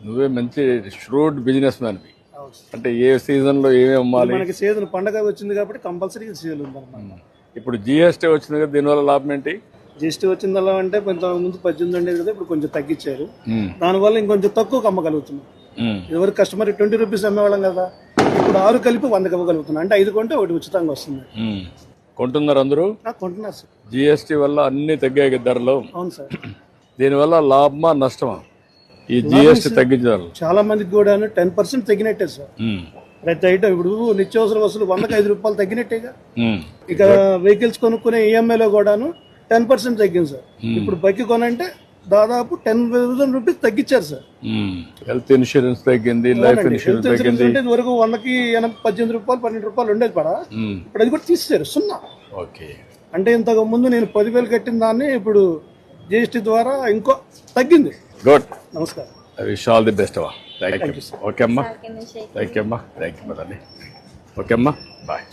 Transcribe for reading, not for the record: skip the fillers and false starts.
నువ్వే మంచి shrewd business man. అవును. అంటే ఏ సీజన్లో ఏమేమి అమ్మాలి. మనకి సీజన్ పండగ వచ్చింది కాబట్టి కంపల్సరీ సీజన్ ఉందన్నమాట. ఇప్పుడు జిఎస్టీ వచ్చింది కదా, దీనివల్ల లాభం ఏంటి? జిఎస్టీ వచ్చిందల్లా అంటే కొంత ముందు 18 ఉండేది కదా, ఇప్పుడు కొంచెం తగ్గించారు. దానివల్ల ఇంకొంచెం తక్కువ అమ్మగలుగుతున్నాం. ఎవరు కస్టమర్ 20 రూపీస్ అమ్మేవాళ్ళం కదా, ఇప్పుడు 6 కలిపి 100 అమ్మగలుగుతున్నాం. అంటే 5 కొంటే 1 ఉచితంగా వస్తుంది. కొంటున్నారు అందరూ. కొంటున్నారు సార్. జిఎస్టీ వల్ల అన్ని తగ్గాయి ధరలు. అవును సార్. దీనివల్ల లాభమా నష్టమా ఈ జిఎస్టీ తగ్గించారు? చాలా మందికి కూడా 10% తగ్గినట్టే సార్. ప్రతి ఐటమ్ ఇప్పుడు నిత్యావసర వసూలు 100కి 5 రూపాయలు తగ్గినట్టేగా. ఇక వెహికల్స్ కొనుక్కునే ఈఎంఐలో కూడాను 10% తగ్గింది సార్. ఇప్పుడు బైక్ కొనంటే దాదాపు 10,000 రూపీస్ తగ్గించారు సార్. హెల్త్ ఇన్సూరెన్స్ తగ్గింది, లైఫ్ ఇన్సూరెన్స్ తగ్గింది. ఇది వరకు 100కి 18 రూపాయలు 12 రూపాయలు ఉండేది పడా, ఇప్పుడు అది కూడా తీసేశారు 0. ఓకే. అంటే ఇంతకు ముందు నేను 10,000 కట్టిన దాన్ని ఇప్పుడు జిఎస్టీ ద్వారా ఇంకో తగ్గింది. గుడ్. నమస్కారం. I wish all the best అమ్మా. ఓకే అమ్మా. థ్యాంక్ యూ అమ్మా. థ్యాంక్ యూ మదండి. ఓకే అమ్మా, బాయ్.